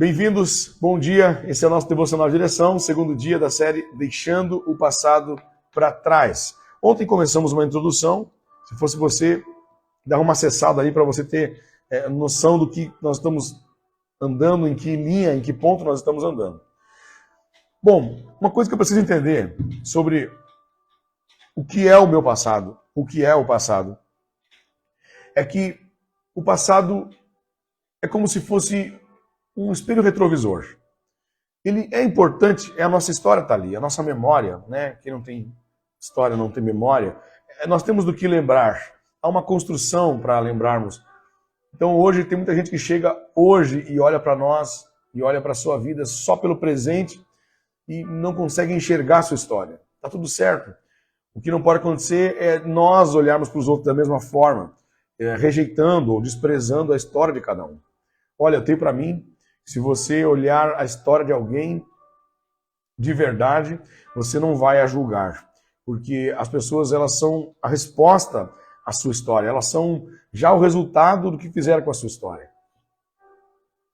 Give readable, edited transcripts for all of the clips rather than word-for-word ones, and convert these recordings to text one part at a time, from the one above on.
Bem-vindos, bom dia. Esse é o nosso Devocional de Direção, segundo dia da série Deixando o Passado para Trás. Ontem começamos uma introdução. Se fosse você, dar uma acessada aí para você ter noção do que nós estamos andando, em que linha, em que ponto nós estamos andando. Bom, uma coisa que eu preciso entender sobre o que é o meu passado, o que é o passado, é que o passado é como se fosse um espelho retrovisor. Ele é importante, a nossa história está ali, a nossa memória, né? Quem não tem história não tem memória. Nós temos do que lembrar. Há uma construção para lembrarmos. Então hoje tem muita gente que chega hoje e olha para nós, e olha para a sua vida só pelo presente e não consegue enxergar a sua história. Está tudo certo. O que não pode acontecer é nós olharmos para os outros da mesma forma, rejeitando ou desprezando a história de cada um. Olha, eu tenho para mim, se você olhar a história de alguém de verdade, você não vai a julgar. Porque as pessoas, elas são a resposta à sua história. Elas são já o resultado do que fizeram com a sua história.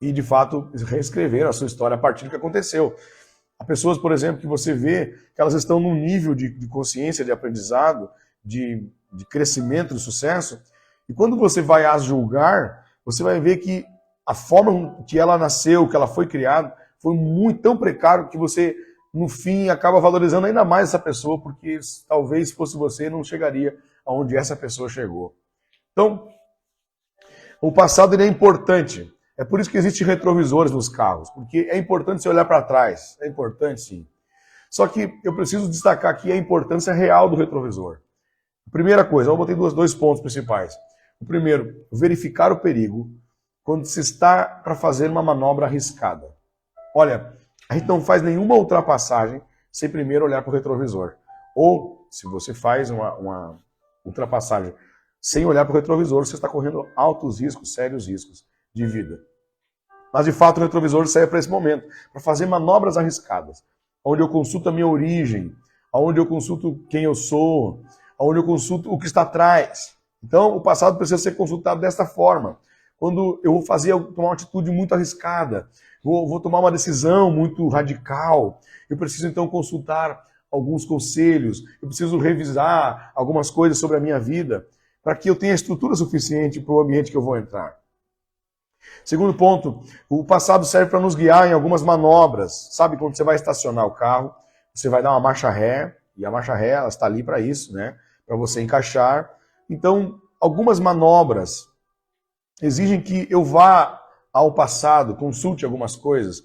E, de fato, reescreveram a sua história a partir do que aconteceu. Há pessoas, por exemplo, que você vê que elas estão num nível de consciência, de aprendizado, de crescimento, de sucesso. E quando você vai as julgar, você vai ver que a forma que ela nasceu, que ela foi criada, foi muito tão precário que você, no fim, acaba valorizando ainda mais essa pessoa, porque talvez fosse você, não chegaria aonde essa pessoa chegou. Então, o passado ele é importante. É por isso que existem retrovisores nos carros, porque é importante você olhar para trás. É importante, sim. Só que eu preciso destacar aqui a importância real do retrovisor. Primeira coisa, eu botei dois pontos principais. O primeiro, verificar o perigo quando se está para fazer uma manobra arriscada. Olha, a gente não faz nenhuma ultrapassagem sem primeiro olhar para o retrovisor. Ou, se você faz uma ultrapassagem sem olhar para o retrovisor, você está correndo altos riscos, sérios riscos de vida. Mas, de fato, o retrovisor serve para esse momento, para fazer manobras arriscadas, onde eu consulto a minha origem, onde eu consulto quem eu sou, onde eu consulto o que está atrás. Então, o passado precisa ser consultado desta forma. Quando eu vou tomar uma atitude muito arriscada, vou tomar uma decisão muito radical, eu preciso então consultar alguns conselhos, eu preciso revisar algumas coisas sobre a minha vida, para que eu tenha estrutura suficiente para o ambiente que eu vou entrar. Segundo ponto, o passado serve para nos guiar em algumas manobras. Sabe quando você vai estacionar o carro, você vai dar uma marcha ré, e a marcha ré ela está ali para isso, né? Para você encaixar. Então, algumas manobras exigem que eu vá ao passado, consulte algumas coisas.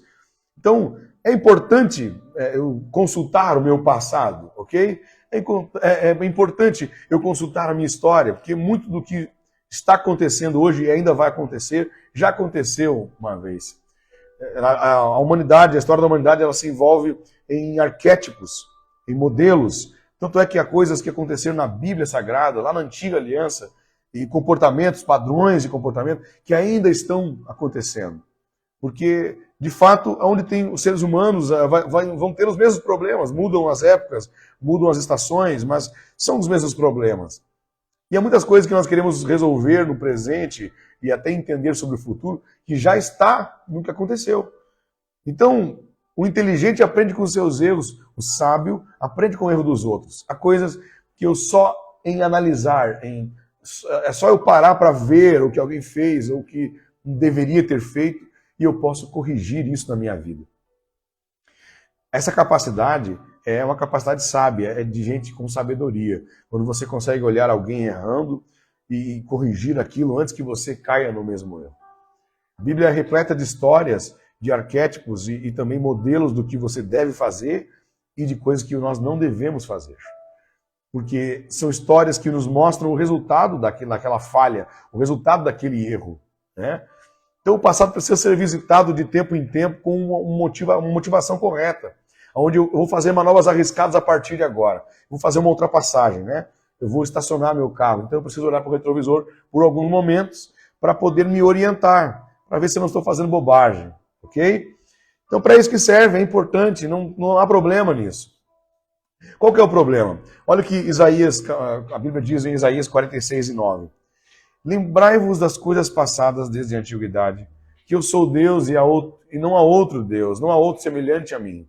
Então, é importante eu consultar o meu passado, ok? É importante eu consultar a minha história, porque muito do que está acontecendo hoje e ainda vai acontecer, já aconteceu uma vez. A humanidade, a história da humanidade, ela se envolve em arquétipos, em modelos. Tanto é que há coisas que aconteceram na Bíblia Sagrada, lá na Antiga Aliança, e comportamentos, padrões de comportamento que ainda estão acontecendo. Porque, de fato, onde tem os seres humanos vão ter os mesmos problemas. Mudam as épocas, mudam as estações, mas são os mesmos problemas. E há muitas coisas que nós queremos resolver no presente e até entender sobre o futuro que já está no que aconteceu. Então, o inteligente aprende com os seus erros, o sábio aprende com o erro dos outros. Há coisas que eu só em analisar, é só eu parar para ver o que alguém fez ou o que deveria ter feito e eu posso corrigir isso na minha vida. Essa capacidade é uma capacidade sábia, é de gente com sabedoria. Quando você consegue olhar alguém errando e corrigir aquilo antes que você caia no mesmo erro. A Bíblia é repleta de histórias, de arquétipos e também modelos do que você deve fazer e de coisas que nós não devemos fazer. Porque são histórias que nos mostram o resultado daquela falha, o resultado daquele erro. Né? Então o passado precisa ser visitado de tempo em tempo com uma motivação correta. Onde eu vou fazer manobras arriscadas a partir de agora. Vou fazer uma ultrapassagem, né? Eu vou estacionar meu carro. Então eu preciso olhar para o retrovisor por alguns momentos para poder me orientar, para ver se eu não estou fazendo bobagem. Ok? Então para isso que serve, é importante, não há problema nisso. Qual que é o problema? Olha o que a Bíblia diz em Isaías 46:9. Lembrai-vos das coisas passadas desde a antiguidade, que eu sou Deus e não há outro Deus, não há outro semelhante a mim.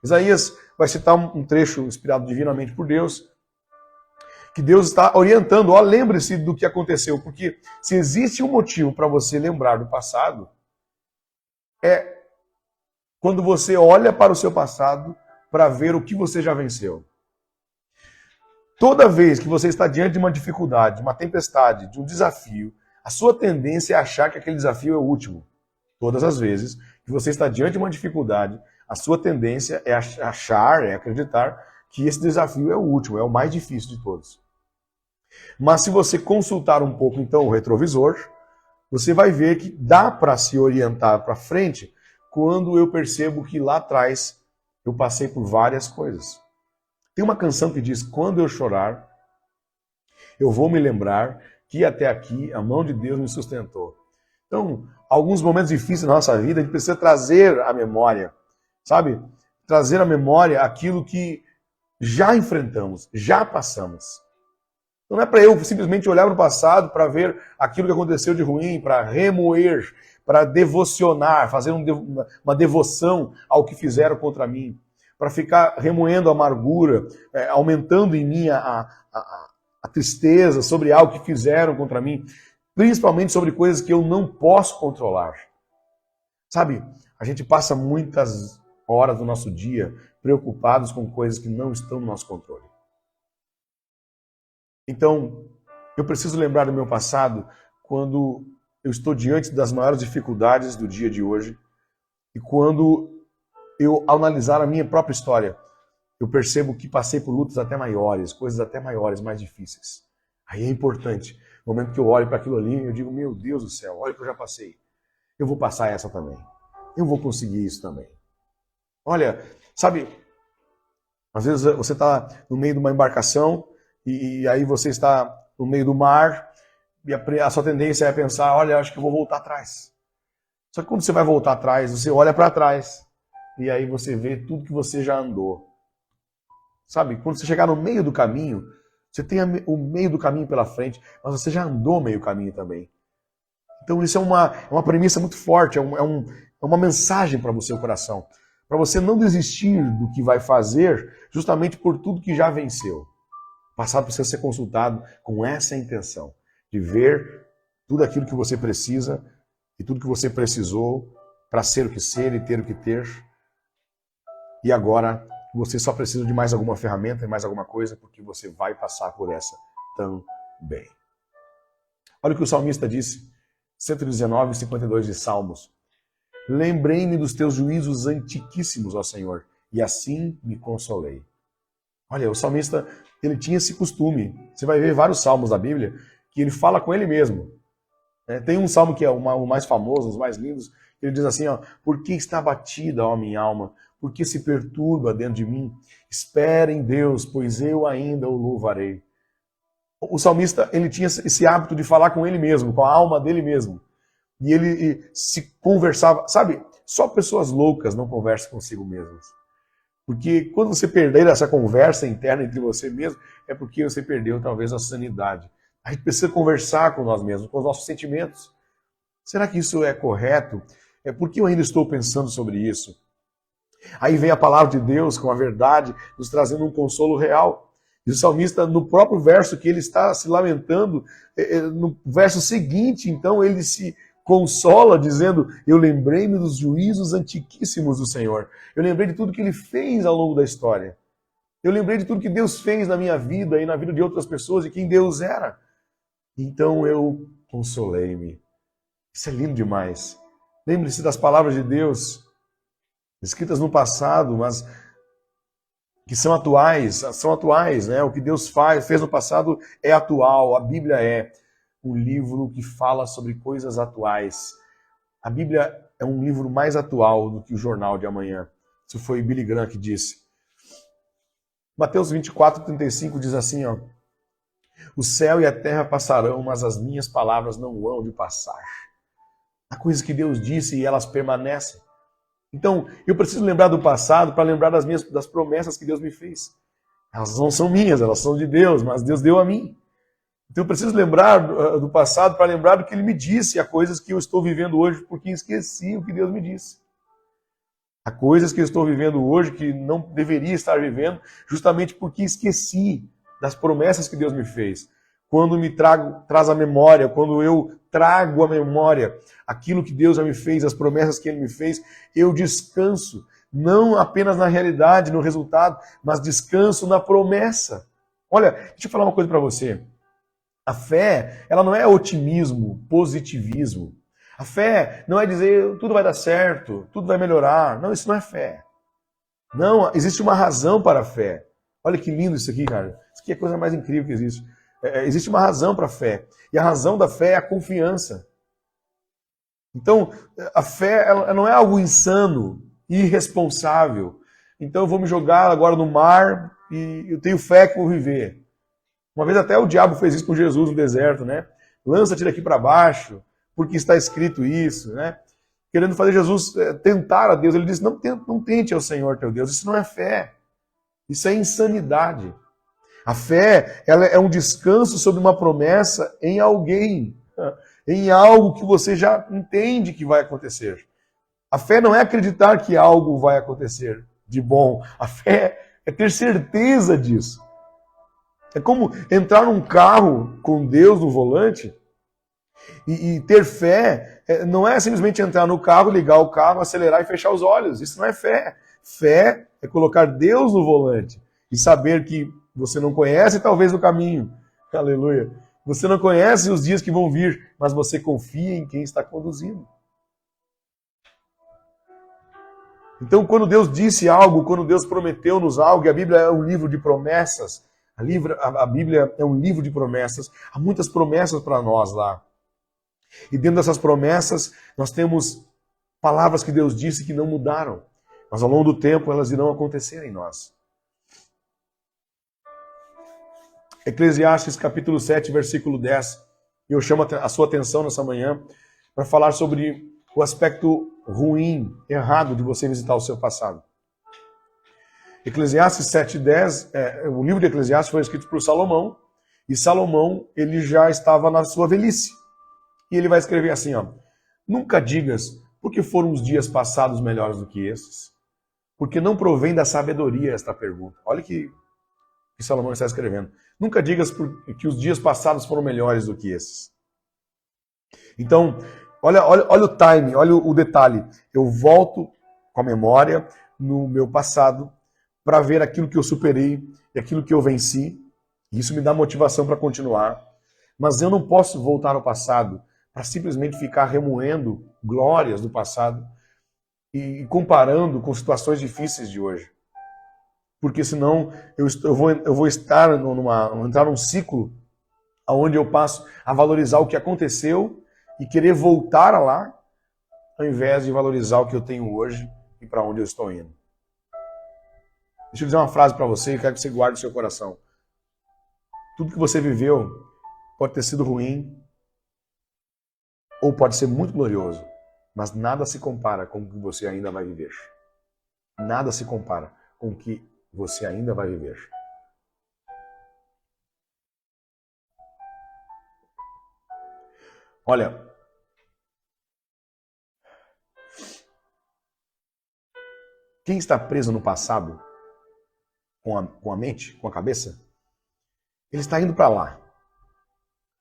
Isaías vai citar um trecho inspirado divinamente por Deus, que Deus está orientando, ó, lembre-se do que aconteceu, porque se existe um motivo para você lembrar do passado, é quando você olha para o seu passado para ver o que você já venceu. Toda vez que você está diante de uma dificuldade, de uma tempestade, de um desafio, a sua tendência é achar que aquele desafio é o último. Todas as vezes que você está diante de uma dificuldade, a sua tendência é achar, é acreditar que esse desafio é o último, é o mais difícil de todos. Mas se você consultar um pouco, então, o retrovisor, você vai ver que dá para se orientar para frente quando eu percebo que lá atrás eu passei por várias coisas. Tem uma canção que diz, quando eu chorar, eu vou me lembrar que até aqui a mão de Deus me sustentou. Então, alguns momentos difíceis na nossa vida, a gente precisa trazer à memória, sabe? Trazer à memória aquilo que já enfrentamos, já passamos. Não é para eu simplesmente olhar para o passado para ver aquilo que aconteceu de ruim, para remoer, para devocionar, fazer uma devoção ao que fizeram contra mim, para ficar remoendo a amargura, aumentando em mim a tristeza sobre algo que fizeram contra mim, principalmente sobre coisas que eu não posso controlar. Sabe, a gente passa muitas horas do nosso dia preocupados com coisas que não estão no nosso controle. Então, eu preciso lembrar do meu passado quando eu estou diante das maiores dificuldades do dia de hoje e quando eu, ao analisar a minha própria história, eu percebo que passei por lutas até maiores, coisas até maiores, mais difíceis. Aí é importante, no momento que eu olho para aquilo ali, eu digo, meu Deus do céu, olha o que eu já passei. Eu vou passar essa também. Eu vou conseguir isso também. Olha, sabe, às vezes você está no meio de uma embarcação e aí você está no meio do mar e a sua tendência é pensar, olha, acho que eu vou voltar atrás. Só que quando você vai voltar atrás, você olha para trás e aí você vê tudo que você já andou. Sabe, quando você chegar no meio do caminho, você tem o meio do caminho pela frente, mas você já andou meio caminho também. Então isso é uma premissa muito forte, é uma mensagem para o seu coração. Para você não desistir do que vai fazer, justamente por tudo que já venceu. O passado precisa ser consultado com essa intenção, de ver tudo aquilo que você precisa e tudo que você precisou para ser o que ser e ter o que ter. E agora você só precisa de mais alguma ferramenta e mais alguma coisa, porque você vai passar por essa também. Olha o que o salmista disse, 119, 52 de Salmos. Lembrei-me dos teus juízos antiquíssimos, ó Senhor, e assim me consolei. Olha, o salmista, ele tinha esse costume. Você vai ver vários salmos da Bíblia que ele fala com ele mesmo. Tem um salmo que é o mais famoso, os mais lindos, ele diz assim, ó, por que está abatida, ó minha alma? Por que se perturba dentro de mim? Espera em Deus, pois eu ainda o louvarei. O salmista, ele tinha esse hábito de falar com ele mesmo, com a alma dele mesmo. E ele se conversava, sabe? Só pessoas loucas não conversam consigo mesmas. Porque quando você perder essa conversa interna entre você mesmo, é porque você perdeu talvez a sanidade. A gente precisa conversar com nós mesmos, com os nossos sentimentos. Será que isso é correto? Por que eu ainda estou pensando sobre isso? Aí vem a palavra de Deus com a verdade, nos trazendo um consolo real. E o salmista, no próprio verso que ele está se lamentando, no verso seguinte, então, ele se consola dizendo, eu lembrei-me dos juízos antiquíssimos do Senhor. Eu lembrei de tudo que ele fez ao longo da história. Eu lembrei de tudo que Deus fez na minha vida e na vida de outras pessoas e quem Deus era. Então eu consolei-me. Isso é lindo demais. Lembre-se das palavras de Deus, escritas no passado, mas que são atuais, né? O que Deus fez no passado é atual. A Bíblia é um livro que fala sobre coisas atuais. A Bíblia é um livro mais atual do que o jornal de amanhã. Isso foi Billy Graham que disse. Mateus 24, 35 diz assim, ó, o céu e a terra passarão, mas as minhas palavras não hão de passar. Há coisas que Deus disse e elas permanecem. Então, eu preciso lembrar do passado para lembrar das promessas que Deus me fez. Elas não são minhas, elas são de Deus, mas Deus deu a mim. Então eu preciso lembrar do passado para lembrar do que ele me disse, há coisas que eu estou vivendo hoje porque esqueci o que Deus me disse. Há coisas que eu estou vivendo hoje que não deveria estar vivendo justamente porque esqueci das promessas que Deus me fez. Quando traz a memória, quando eu trago à memória aquilo que Deus já me fez, as promessas que Ele me fez, eu descanso, não apenas na realidade, no resultado, mas descanso na promessa. Olha, deixa eu falar uma coisa para você. A fé, ela não é otimismo, positivismo. A fé não é dizer tudo vai dar certo, tudo vai melhorar. Não, isso não é fé. Não, existe uma razão para a fé. Olha que lindo isso aqui, cara. Isso aqui é a coisa mais incrível que existe. Existe uma razão para a fé. E a razão da fé é a confiança. Então, a fé ela não é algo insano, irresponsável. Então eu vou me jogar agora no mar e eu tenho fé que vou viver. Uma vez até o diabo fez isso com Jesus no deserto, né? Lança-te daqui para baixo, porque está escrito isso, né? Querendo fazer Jesus tentar a Deus. Ele disse, não tente ao Senhor teu Deus. Isso não é fé. Isso é insanidade. A fé ela é um descanso sobre uma promessa em alguém, em algo que você já entende que vai acontecer. A fé não é acreditar que algo vai acontecer de bom. A fé é ter certeza disso. É como entrar num carro com Deus no volante e ter fé não é simplesmente entrar no carro, ligar o carro, acelerar e fechar os olhos. Isso não é fé. Fé é colocar Deus no volante e saber que você não conhece talvez o caminho. Aleluia. Você não conhece os dias que vão vir, mas você confia em quem está conduzindo. Então, quando Deus disse algo, quando Deus prometeu-nos algo, e a Bíblia é um livro de promessas, a Bíblia é um livro de promessas, há muitas promessas para nós lá. E dentro dessas promessas, nós temos palavras que Deus disse que não mudaram, mas ao longo do tempo elas irão acontecer em nós. Eclesiastes capítulo 7, versículo 10. Eu chamo a sua atenção nessa manhã para falar sobre o aspecto ruim, errado de você visitar o seu passado. Eclesiastes 7:10, o livro de Eclesiastes foi escrito por Salomão, e Salomão ele já estava na sua velhice. E ele vai escrever assim, ó: nunca digas, porque foram os dias passados melhores do que esses, porque não provém da sabedoria esta pergunta. Olha que Salomão está escrevendo. Nunca digas que os dias passados foram melhores do que esses. Então, olha o time, olha o detalhe. Eu volto com a memória no meu passado para ver aquilo que eu superei e aquilo que eu venci. Isso me dá motivação para continuar. Mas eu não posso voltar ao passado para simplesmente ficar remoendo glórias do passado e comparando com situações difíceis de hoje. Porque senão eu vou entrar num ciclo onde eu passo a valorizar o que aconteceu e querer voltar lá, ao invés de valorizar o que eu tenho hoje e para onde eu estou indo. Deixa eu dizer uma frase para você e quero que você guarde no seu coração. Tudo que você viveu pode ter sido ruim ou pode ser muito glorioso, mas nada se compara com o que você ainda vai viver. Nada se compara com o que você ainda vai viver. Olha, quem está preso no passado, com a mente, com a cabeça, ele está indo para lá.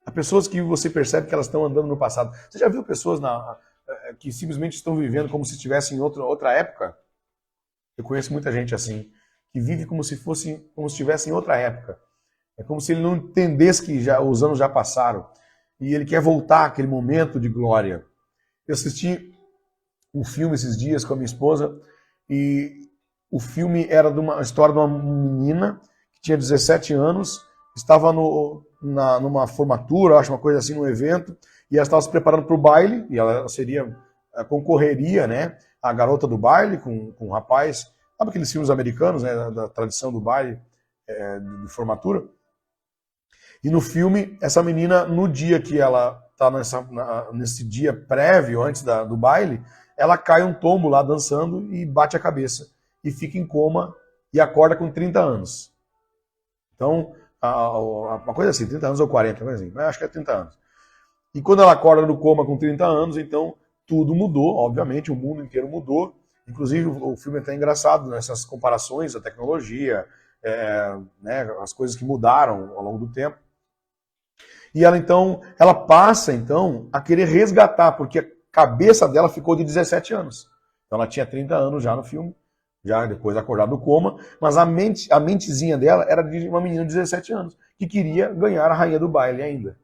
Há pessoas que você percebe que elas estão andando no passado. Você já viu pessoas que simplesmente estão vivendo como se estivessem em outra época? Eu conheço muita gente assim, que vive como se estivesse em outra época. É como se ele não entendesse que os anos já passaram. E ele quer voltar àquele momento de glória. Eu assisti um filme esses dias com a minha esposa, e o filme era de uma história de uma menina que tinha 17 anos, estava numa formatura, acho uma coisa assim, num evento, e ela estava se preparando para o baile, e ela concorreria, né, a garota do baile com um rapaz. Sabe aqueles filmes americanos, né, da tradição do baile, de formatura? E no filme, essa menina, no dia que ela está nesse dia prévio, antes do baile, ela cai um tombo lá dançando e bate a cabeça. E fica em coma e acorda com 30 anos. Então, uma coisa assim, 30 anos ou 40, mas assim, acho que é 30 anos. E quando ela acorda do coma com 30 anos, então tudo mudou, obviamente, o mundo inteiro mudou. Inclusive o filme é até engraçado nessas comparações, a tecnologia, né, as coisas que mudaram ao longo do tempo. E ela passa então a querer resgatar, porque a cabeça dela ficou de 17 anos. Então ela tinha 30 anos já no filme, já depois acordar do coma, mas a mentezinha dela era de uma menina de 17 anos, que queria ganhar a rainha do baile ainda.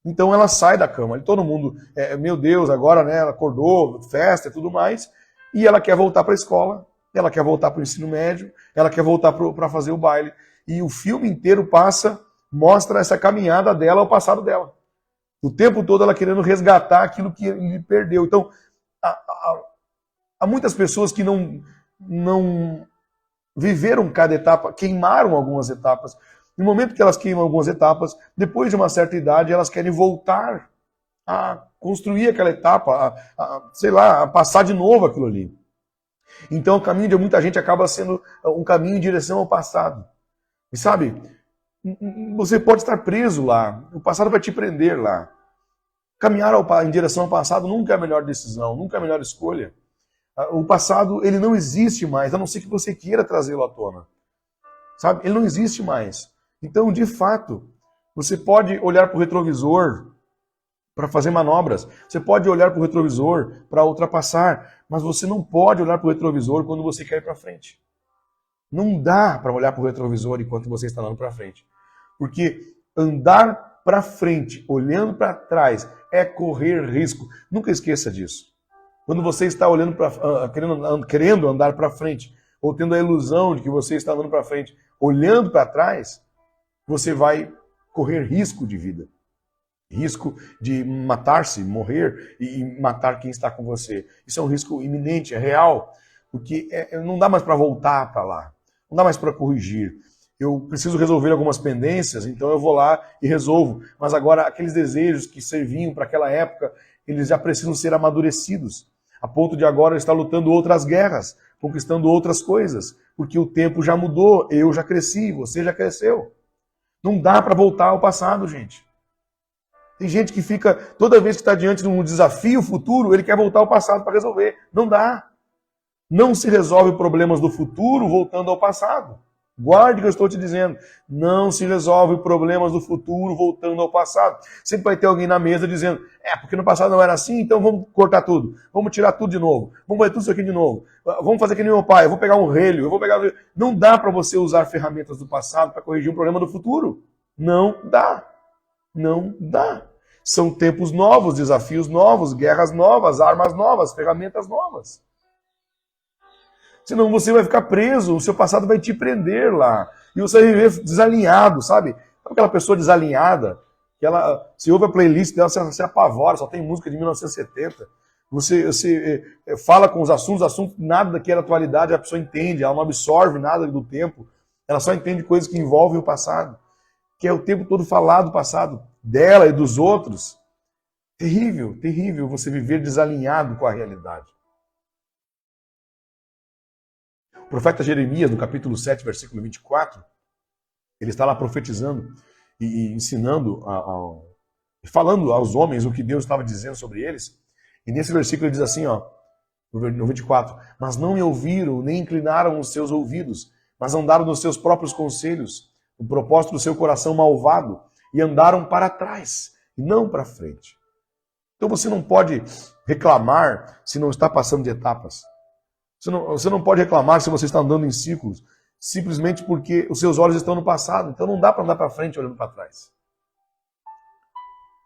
Então ela sai da cama, todo mundo, meu Deus, agora né, ela acordou, festa e tudo mais, e ela quer voltar para a escola, ela quer voltar para o ensino médio, ela quer voltar para fazer o baile. E o filme inteiro mostra essa caminhada dela ao passado dela. O tempo todo ela querendo resgatar aquilo que ele perdeu. Então, há muitas pessoas que não viveram cada etapa, queimaram algumas etapas. No momento que elas queimam algumas etapas, depois de uma certa idade, elas querem voltar a construir aquela etapa, a passar de novo aquilo ali. Então o caminho de muita gente acaba sendo um caminho em direção ao passado. E sabe, você pode estar preso lá, o passado vai te prender lá. Caminhar em direção ao passado nunca é a melhor decisão, nunca é a melhor escolha. O passado, ele não existe mais, a não ser que você queira trazê-lo à tona. Sabe? Ele não existe mais. Então, de fato, você pode olhar para o retrovisor para fazer manobras. Você pode olhar para o retrovisor para ultrapassar, mas você não pode olhar para o retrovisor quando você quer ir para frente. Não dá para olhar para o retrovisor enquanto você está andando para frente. Porque andar para frente, olhando para trás, é correr risco. Nunca esqueça disso. Quando você está olhando querendo andar para frente, ou tendo a ilusão de que você está andando para frente, olhando para trás, você vai correr risco de vida. Risco de matar-se, morrer e matar quem está com você. Isso é um risco iminente, é real, porque não dá mais para voltar para lá, não dá mais para corrigir. Eu preciso resolver algumas pendências, então eu vou lá e resolvo. Mas agora, aqueles desejos que serviam para aquela época, eles já precisam ser amadurecidos, a ponto de agora eu estar lutando outras guerras, conquistando outras coisas, porque o tempo já mudou, eu já cresci, você já cresceu. Não dá para voltar ao passado, gente. Tem gente que fica, toda vez que está diante de um desafio futuro, ele quer voltar ao passado para resolver. Não dá. Não se resolve problemas do futuro voltando ao passado. Guarde o que eu estou te dizendo. Não se resolve problemas do futuro voltando ao passado. Sempre vai ter alguém na mesa dizendo, porque no passado não era assim, então vamos cortar tudo. Vamos tirar tudo de novo. Vamos fazer tudo isso aqui de novo. Vamos fazer que nem meu pai. Eu vou pegar um relho. Não dá para você usar ferramentas do passado para corrigir um problema do futuro. Não dá. Não dá. São tempos novos, desafios novos, guerras novas, armas novas, ferramentas novas. Senão você vai ficar preso, o seu passado vai te prender lá. E você vai viver desalinhado, sabe? Sabe aquela pessoa desalinhada? Que você ouve a playlist dela, você apavora, só tem música de 1970. Você fala com os assuntos, nada daqui é da atualidade, a pessoa entende, ela não absorve nada do tempo. Ela só entende coisas que envolvem o passado. Que é o tempo todo falar do passado dela e dos outros. Terrível, terrível você viver desalinhado com a realidade. O profeta Jeremias, no capítulo 7, versículo 24, ele está lá profetizando e ensinando, falando aos homens o que Deus estava dizendo sobre eles. E nesse versículo ele diz assim, no 24, mas não me ouviram, nem inclinaram os seus ouvidos, mas andaram nos seus próprios conselhos, o propósito do seu coração malvado, e andaram para trás, e não para frente. Então você não pode reclamar se não está passando de etapas. Você não pode reclamar se você está andando em círculos, simplesmente porque os seus olhos estão no passado. Então não dá para andar para frente olhando para trás.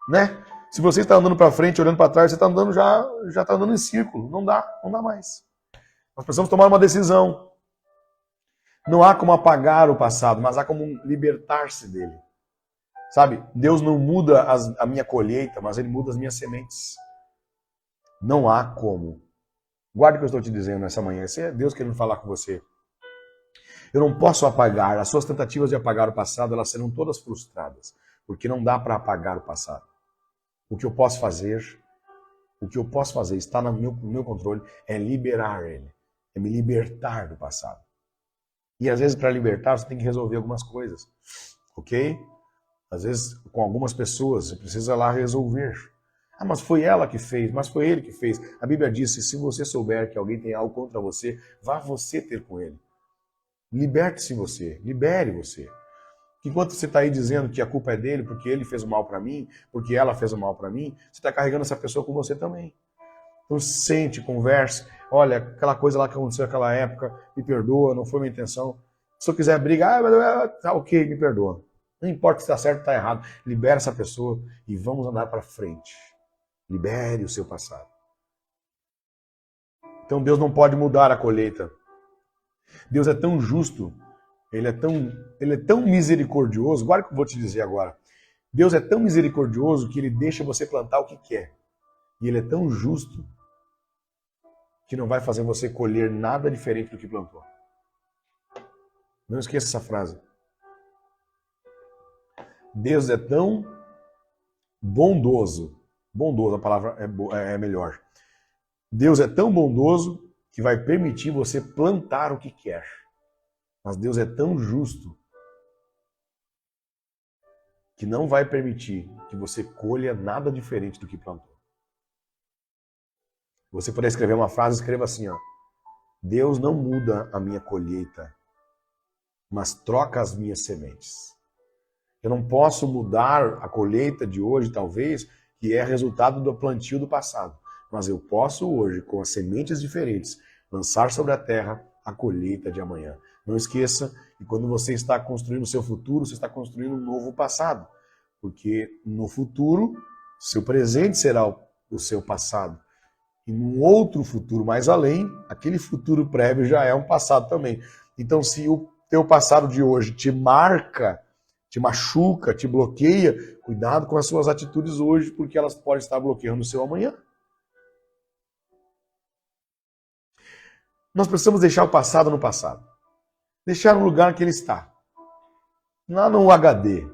Né? Se você está andando para frente olhando para trás, você está andando já está andando em círculo. Não dá mais. Nós precisamos tomar uma decisão. Não há como apagar o passado, mas há como libertar-se dele. Sabe? Deus não muda a minha colheita, mas Ele muda as minhas sementes. Não há como. Guarde o que eu estou te dizendo nessa manhã. Esse é Deus querendo falar com você. Eu não posso apagar. As suas tentativas de apagar o passado, elas serão todas frustradas. Porque não dá para apagar o passado. O que eu posso fazer está no meu controle, é liberar ele. É me libertar do passado. E às vezes para libertar você tem que resolver algumas coisas. ok? Às vezes, com algumas pessoas, você precisa lá resolver. Ah, mas foi ela que fez, mas foi ele que fez. A Bíblia diz, se você souber que alguém tem algo contra você, vá você ter com ele. Liberte-se você, libere você. Enquanto você está aí dizendo que a culpa é dele, porque ele fez o mal para mim, porque ela fez o mal para mim, você está carregando essa pessoa com você também. Então sente, converse. Olha, aquela coisa lá que aconteceu naquela época, me perdoa, não foi minha intenção. Se eu quiser brigar, tá ok, me perdoa. Não importa se está certo ou está errado. Libera essa pessoa e vamos andar para frente. Libere o seu passado. Então Deus não pode mudar a colheita. Deus é tão justo, Ele é tão misericordioso. Guarda o que eu vou te dizer agora. Deus é tão misericordioso que Ele deixa você plantar o que quer. E Ele é tão justo que não vai fazer você colher nada diferente do que plantou. Não esqueça essa frase. Deus é tão bondoso. Bondoso, a palavra é melhor. Deus é tão bondoso que vai permitir você plantar o que quer. Mas Deus é tão justo que não vai permitir que você colha nada diferente do que plantou. Você puder escrever uma frase, escreva assim, ó. Deus não muda a minha colheita, mas troca as minhas sementes. Eu não posso mudar a colheita de hoje, talvez, que é resultado do plantio do passado. Mas eu posso hoje, com as sementes diferentes, lançar sobre a terra a colheita de amanhã. Não esqueça que quando você está construindo o seu futuro, você está construindo um novo passado. Porque no futuro, seu presente será o seu passado. E num outro futuro mais além, aquele futuro prévio já é um passado também. Então, se o teu passado de hoje te marca, te machuca, te bloqueia, cuidado com as suas atitudes hoje, porque elas podem estar bloqueando o seu amanhã. Nós precisamos deixar o passado no passado. Deixar no lugar que ele está. Lá no HD,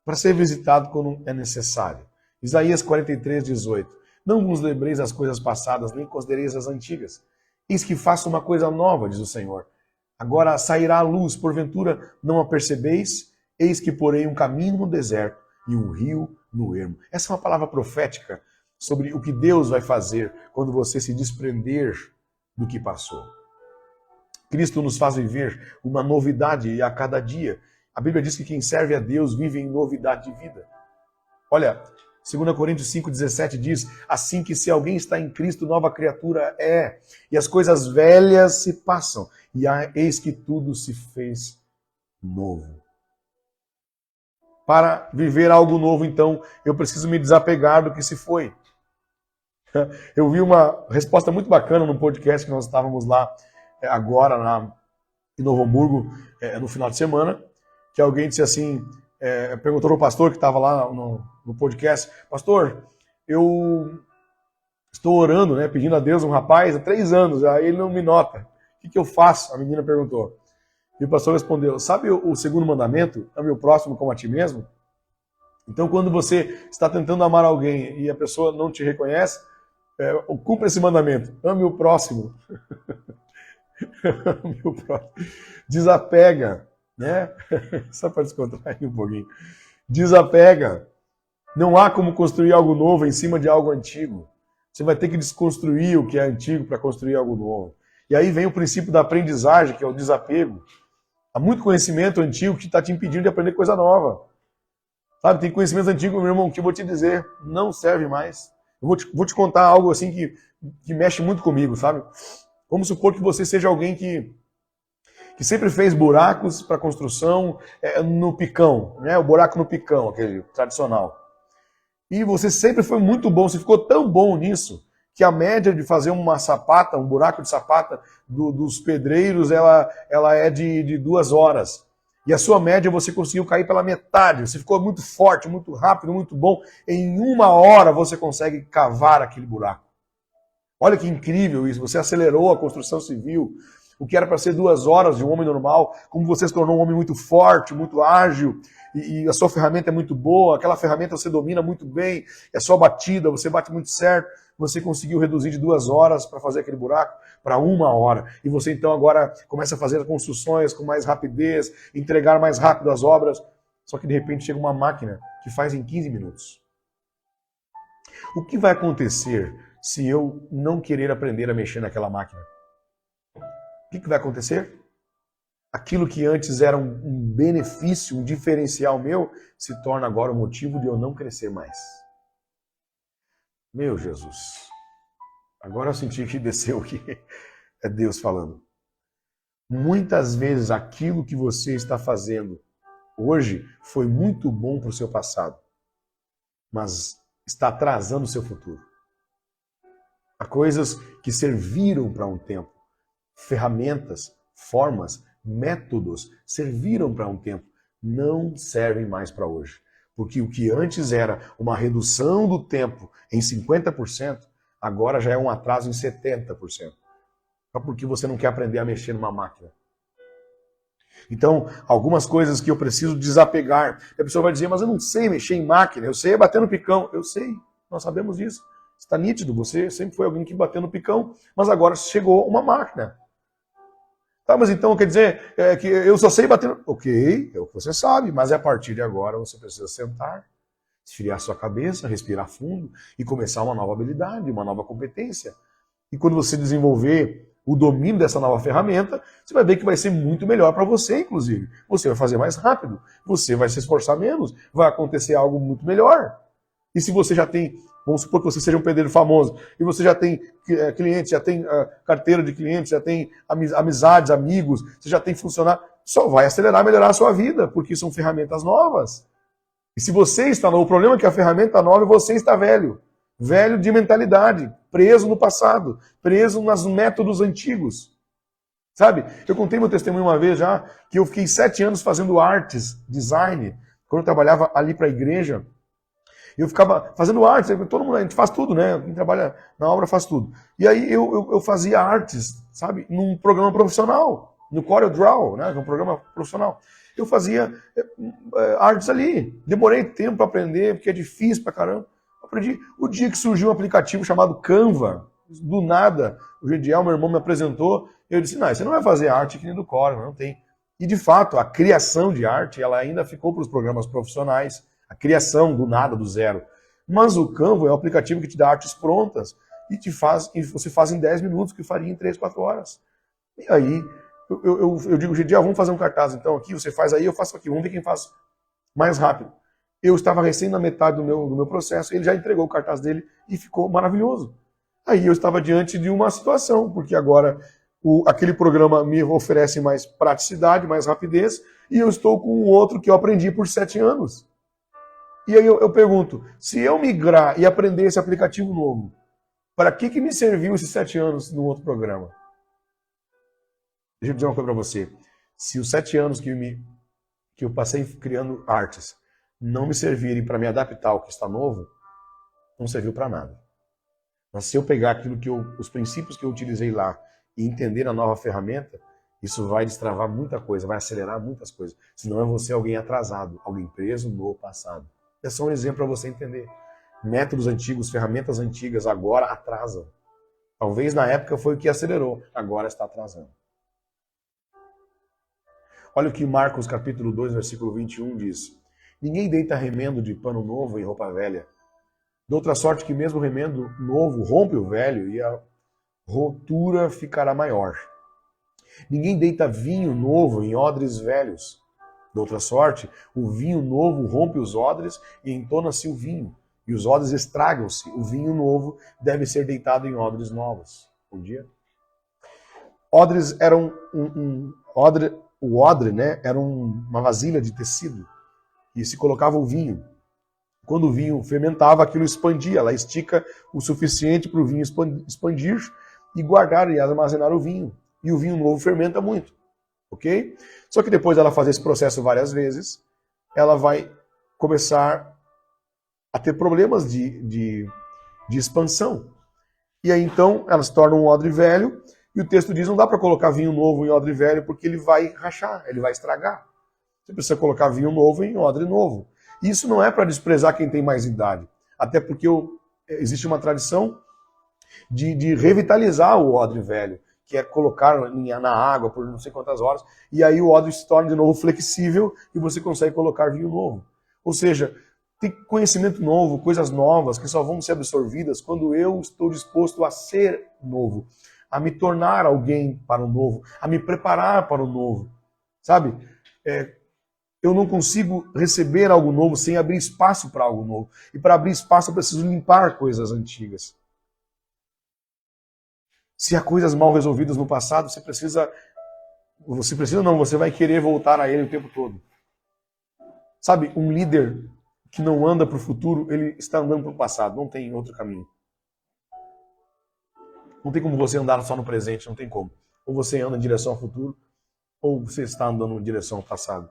para ser visitado quando é necessário. Isaías 43, 18. Não vos lembreis as coisas passadas, nem considereis as antigas. Eis que faço uma coisa nova, diz o Senhor. Agora sairá a luz, porventura não a percebeis? Eis que porei um caminho no deserto e um rio no ermo. Essa é uma palavra profética sobre o que Deus vai fazer quando você se desprender do que passou. Cristo nos faz viver uma novidade a cada dia. A Bíblia diz que quem serve a Deus vive em novidade de vida. Olha, 2 Coríntios 5,17 diz, assim que se alguém está em Cristo, nova criatura é, e as coisas velhas se passam, e eis que tudo se fez novo. Para viver algo novo, então, eu preciso me desapegar do que se foi. Eu vi uma resposta muito bacana no podcast que nós estávamos lá agora em Novo Hamburgo, no final de semana, que alguém disse assim, perguntou ao pastor que estava lá no podcast, pastor, eu estou orando, né, pedindo a Deus um rapaz há 3 anos, aí ele não me nota. O que eu faço? A menina perguntou. E o pastor respondeu, sabe o segundo mandamento? Ame o próximo como a ti mesmo? Então, quando você está tentando amar alguém e a pessoa não te reconhece, cumpra esse mandamento. Ame o próximo. Ame o próximo. Desapega, né? Só para descontrair um pouquinho. Desapega. Não há como construir algo novo em cima de algo antigo. Você vai ter que desconstruir o que é antigo para construir algo novo. E aí vem o princípio da aprendizagem, que é o desapego. Há muito conhecimento antigo que está te impedindo de aprender coisa nova. Sabe, tem conhecimentos antigos, meu irmão, que eu vou te dizer, não serve mais. Eu vou te contar algo assim que mexe muito comigo, sabe? Vamos supor que você seja alguém que sempre fez buracos para construção no picão, né? O buraco no picão, aquele tradicional. E você sempre foi muito bom, você ficou tão bom nisso, que a média de fazer uma sapata, um buraco de sapata dos pedreiros, ela é de 2 horas. E a sua média você conseguiu cair pela metade. Você ficou muito forte, muito rápido, muito bom. Em 1 hora você consegue cavar aquele buraco. Olha que incrível isso. Você acelerou a construção civil. O que era para ser 2 horas de um homem normal, como você se tornou um homem muito forte, muito ágil, e a sua ferramenta é muito boa, aquela ferramenta você domina muito bem, é só batida, você bate muito certo, você conseguiu reduzir de 2 horas para fazer aquele buraco para 1 hora. E você então agora começa a fazer as construções com mais rapidez, entregar mais rápido as obras. Só que de repente chega uma máquina que faz em 15 minutos. O que vai acontecer se eu não querer aprender a mexer naquela máquina? O que vai acontecer? Aquilo que antes era um benefício, um diferencial meu, se torna agora o motivo de eu não crescer mais. Meu Jesus. Agora eu senti que desceu aqui. É Deus falando. Muitas vezes aquilo que você está fazendo hoje foi muito bom para o seu passado, mas está atrasando o seu futuro. Há coisas que serviram para um tempo, ferramentas, formas, métodos serviram para um tempo, não servem mais para hoje. Porque o que antes era uma redução do tempo em 50%, agora já é um atraso em 70%. Só porque você não quer aprender a mexer numa máquina. Então, algumas coisas que eu preciso desapegar. A pessoa vai dizer, mas eu não sei mexer em máquina, eu sei bater no picão. Eu sei, nós sabemos disso. Está nítido, você sempre foi alguém que bateu no picão, mas agora chegou uma máquina. Tá, mas então quer dizer que eu só sei bater no... Ok, é o que você sabe, mas a partir de agora você precisa sentar, esfriar sua cabeça, respirar fundo e começar uma nova habilidade, uma nova competência. E quando você desenvolver o domínio dessa nova ferramenta, você vai ver que vai ser muito melhor para você, inclusive. Você vai fazer mais rápido, você vai se esforçar menos, vai acontecer algo muito melhor. E se você já tem, vamos supor que você seja um pedreiro famoso, e você já tem clientes, já tem carteira de clientes, já tem amizades, amigos, você já tem funcionário, só vai acelerar, melhorar a sua vida, porque são ferramentas novas. E se você está novo, o problema é que a ferramenta nova e você está velho. Velho de mentalidade, preso no passado, preso nos métodos antigos. Sabe? Eu contei meu testemunho uma vez já, que eu fiquei 7 anos fazendo artes, design, quando eu trabalhava ali para a igreja. Eu ficava fazendo artes, todo mundo, a gente faz tudo, né? Quem trabalha na obra faz tudo. E aí eu fazia artes, sabe? Num programa profissional, no CorelDRAW, né? Um programa profissional. Eu fazia artes ali. Demorei tempo para aprender, porque é difícil pra caramba. Aprendi. O dia que surgiu um aplicativo chamado Canva, do nada, o Gediel, meu irmão, me apresentou, eu disse, não, você não vai fazer arte aqui do Corel, não tem. E de fato, a criação de arte, ela ainda ficou para os programas profissionais, a criação do nada, do zero. Mas o Canva é um aplicativo que te dá artes prontas e você faz em 10 minutos, que faria em 3, 4 horas. E aí, eu digo, Gediel, vamos fazer um cartaz então aqui, você faz aí, eu faço aqui, vamos ver quem faz mais rápido. Eu estava recém na metade do meu processo, ele já entregou o cartaz dele e ficou maravilhoso. Aí eu estava diante de uma situação, porque agora aquele programa me oferece mais praticidade, mais rapidez, e eu estou com um outro que eu aprendi por 7 anos. E aí eu pergunto, se eu migrar e aprender esse aplicativo novo, para que me serviu esses 7 anos no outro programa? Deixa eu dizer uma coisa para você. Se os 7 anos que eu passei criando artes não me servirem para me adaptar ao que está novo, não serviu para nada. Mas se eu pegar aquilo os princípios que eu utilizei lá e entender a nova ferramenta, isso vai destravar muita coisa, vai acelerar muitas coisas. Senão é você alguém atrasado, alguém preso no passado. É só um exemplo para você entender. Métodos antigos, ferramentas antigas agora atrasam. Talvez na época foi o que acelerou, agora está atrasando. Olha o que Marcos capítulo 2, versículo 21 diz. Ninguém deita remendo de pano novo em roupa velha. De outra sorte que mesmo o remendo novo rompe o velho e a rotura ficará maior. Ninguém deita vinho novo em odres velhos. De outra sorte, o vinho novo rompe os odres e entona-se o vinho. E os odres estragam-se. O vinho novo deve ser deitado em odres novos. Bom dia. Odres eram o odre, né, era uma vasilha de tecido e se colocava o vinho. Quando o vinho fermentava, aquilo expandia, ela estica o suficiente para o vinho expandir e guardar e armazenar o vinho. E o vinho novo fermenta muito, ok? Só que depois dela fazer esse processo várias vezes, ela vai começar a ter problemas de expansão. E aí então ela se torna um odre velho e o texto diz não dá para colocar vinho novo em odre velho porque ele vai rachar, ele vai estragar. Você precisa colocar vinho novo em odre novo. Isso não é para desprezar quem tem mais idade, até porque existe uma tradição de revitalizar o odre velho, quer colocar na água por não sei quantas horas, e aí o odre se torna de novo flexível e você consegue colocar vinho novo. Ou seja, tem conhecimento novo, coisas novas que só vão ser absorvidas quando eu estou disposto a ser novo, a me tornar alguém para o novo, a me preparar para o novo. Sabe? Eu não consigo receber algo novo sem abrir espaço para algo novo. E para abrir espaço eu preciso limpar coisas antigas. Se há coisas mal resolvidas no passado, você vai querer voltar a ele o tempo todo. Sabe, um líder que não anda para o futuro, ele está andando para o passado, não tem outro caminho. Não tem como você andar só no presente, não tem como. Ou você anda em direção ao futuro, ou você está andando em direção ao passado.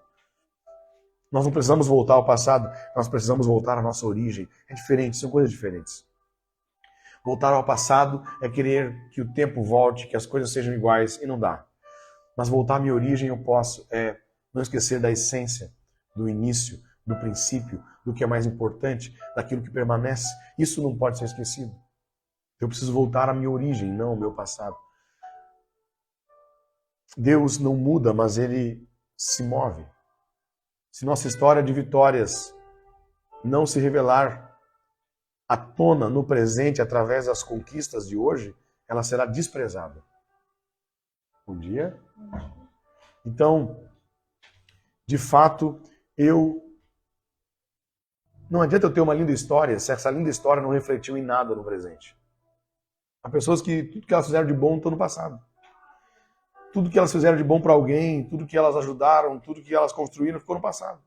Nós não precisamos voltar ao passado, nós precisamos voltar à nossa origem. É diferente, são coisas diferentes. Voltar ao passado é querer que o tempo volte, que as coisas sejam iguais, e não dá. Mas voltar à minha origem eu posso, não esquecer da essência, do início, do princípio, do que é mais importante, daquilo que permanece. Isso não pode ser esquecido. Eu preciso voltar à minha origem, não ao meu passado. Deus não muda, mas Ele se move. Se nossa história de vitórias não se revelar à tona no presente através das conquistas de hoje, ela será desprezada. Um dia? Então, de fato, não adianta eu ter uma linda história se essa linda história não refletiu em nada no presente. Há pessoas que tudo que elas fizeram de bom estão no passado. Tudo que elas fizeram de bom para alguém, tudo que elas ajudaram, tudo que elas construíram ficou no passado.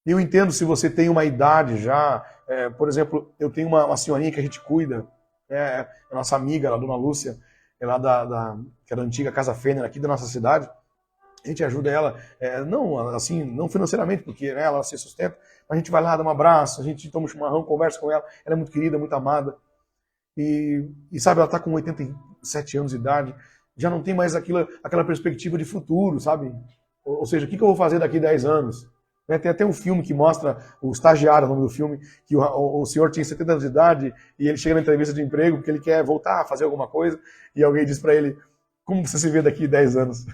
E eu entendo se você tem uma idade já, por exemplo, eu tenho uma senhorinha que a gente cuida, a nossa amiga, a dona Lúcia, que é da antiga Casa Fêner aqui da nossa cidade. A gente ajuda ela, não financeiramente, porque ela se sustenta, mas a gente vai lá, dá um abraço, a gente toma um chimarrão, conversa com ela, ela é muito querida, muito amada. E sabe, ela está com 87 anos de idade, já não tem mais aquela perspectiva de futuro, sabe? Ou seja, o que eu vou fazer daqui a 10 anos? Tem até um filme que mostra, o Estagiário, o nome do filme, que o senhor tinha 70 anos de idade e ele chega na entrevista de emprego porque ele quer voltar a fazer alguma coisa e alguém diz para ele, como você se vê daqui a 10 anos?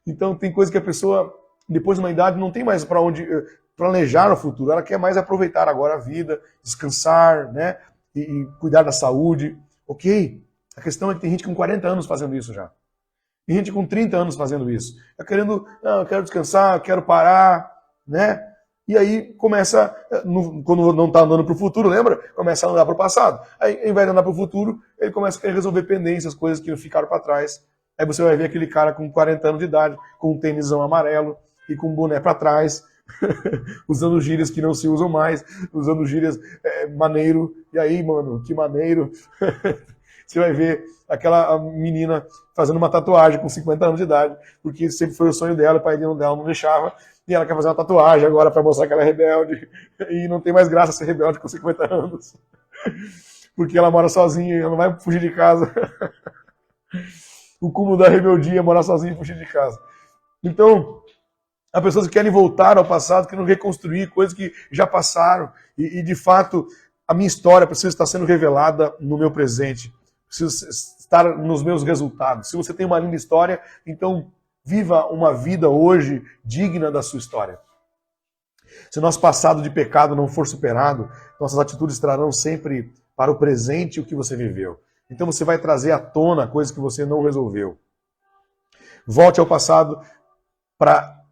Então tem coisa que a pessoa, depois de uma idade, não tem mais para onde planejar o futuro, ela quer mais aproveitar agora a vida, descansar, né? E cuidar da saúde. Ok, a questão é que tem gente com 40 anos fazendo isso já. Tem gente com 30 anos fazendo isso. Eu quero descansar, eu quero parar, né? E aí começa, quando não está andando para o futuro, lembra? Começa a andar para o passado. Aí, ao invés de andar para o futuro, ele começa a querer resolver pendências, coisas que ficaram para trás. Aí você vai ver aquele cara com 40 anos de idade, com um tênisão amarelo e com um boné para trás, usando gírias que não se usam mais, usando gírias maneiro. E aí, mano, que maneiro. Você vai ver aquela menina fazendo uma tatuagem com 50 anos de idade, porque sempre foi o sonho dela, o pai dela não deixava, e ela quer fazer uma tatuagem agora para mostrar que ela é rebelde, e não tem mais graça ser rebelde com 50 anos, porque ela mora sozinha, ela não vai fugir de casa. O cúmulo da rebeldia é morar sozinha e fugir de casa. Então, há pessoas que querem voltar ao passado, querem reconstruir coisas que já passaram, e de fato, a minha história precisa estar sendo revelada no meu presente. Preciso estar nos meus resultados. Se você tem uma linda história, então viva uma vida hoje digna da sua história. Se o nosso passado de pecado não for superado, nossas atitudes trarão sempre para o presente o que você viveu. Então você vai trazer à tona coisas que você não resolveu. Volte ao passado para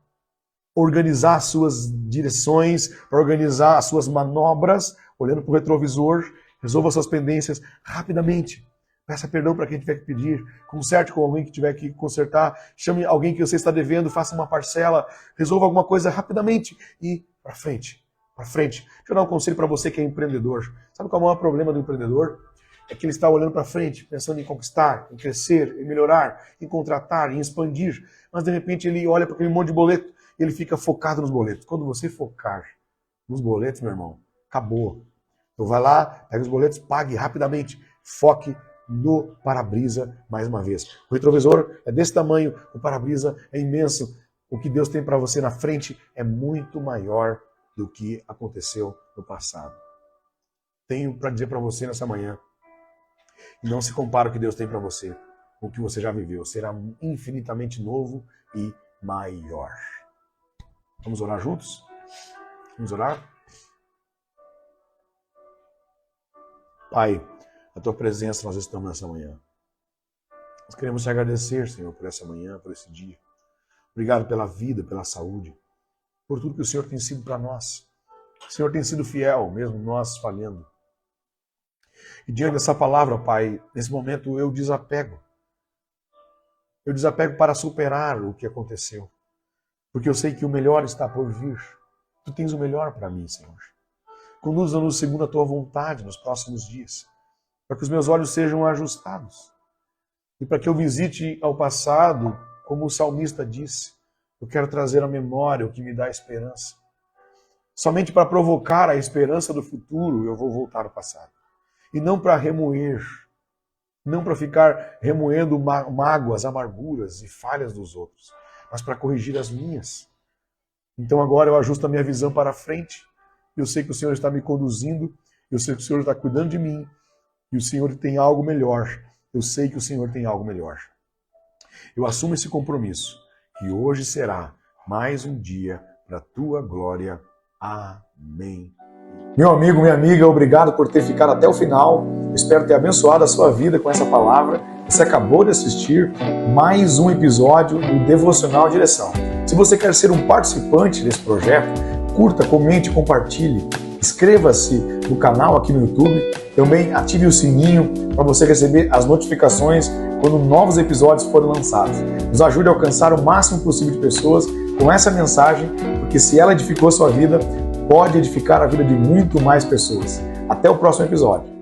organizar as suas direções, para organizar as suas manobras, olhando para o retrovisor, resolva suas pendências rapidamente. Peça perdão para quem tiver que pedir, conserte com alguém que tiver que consertar, chame alguém que você está devendo, faça uma parcela, resolva alguma coisa rapidamente e para frente, para frente. Deixa eu dar um conselho para você que é empreendedor. Sabe qual é o maior problema do empreendedor? É que ele está olhando para frente, pensando em conquistar, em crescer, em melhorar, em contratar, em expandir, mas de repente ele olha para aquele monte de boleto e ele fica focado nos boletos. Quando você focar nos boletos, meu irmão, acabou. Então vai lá, pega os boletos, pague rapidamente, foque no para-brisa mais uma vez. O retrovisor é desse tamanho, o para-brisa é imenso. O que Deus tem para você na frente é muito maior do que aconteceu no passado. Tenho para dizer para você nessa manhã, não se compara o que Deus tem para você. o que você já viveu. Será infinitamente novo e maior. Vamos orar juntos? Vamos orar? Pai, a tua presença nós estamos nessa manhã. Nós queremos te agradecer, Senhor, por essa manhã, por esse dia. Obrigado pela vida, pela saúde, por tudo que o Senhor tem sido para nós. O Senhor tem sido fiel, mesmo nós falhando. E diante dessa palavra, Pai, nesse momento eu desapego. Eu desapego para superar o que aconteceu. Porque eu sei que o melhor está por vir. Tu tens o melhor para mim, Senhor. Conduza-nos segundo a tua vontade nos próximos dias. Para que os meus olhos sejam ajustados. E para que eu visite ao passado, como o salmista disse, eu quero trazer à memória o que me dá esperança. Somente para provocar a esperança do futuro, eu vou voltar ao passado. E não para remoer, não para ficar remoendo mágoas, amarguras e falhas dos outros, mas para corrigir as minhas. Então agora eu ajusto a minha visão para frente. Eu sei que o Senhor está me conduzindo, eu sei que o Senhor está cuidando de mim, e o Senhor tem algo melhor. Eu sei que o Senhor tem algo melhor. Eu assumo esse compromisso, que hoje será mais um dia para a tua glória. Amém. Meu amigo, minha amiga, obrigado por ter ficado até o final. Espero ter abençoado a sua vida com essa palavra. Você acabou de assistir mais um episódio do Devocional Direção. Se você quer ser um participante desse projeto, curta, comente, compartilhe. Inscreva-se no canal aqui no YouTube. Também ative o sininho para você receber as notificações quando novos episódios forem lançados. Nos ajude a alcançar o máximo possível de pessoas com essa mensagem, porque se ela edificou a sua vida, pode edificar a vida de muito mais pessoas. Até o próximo episódio.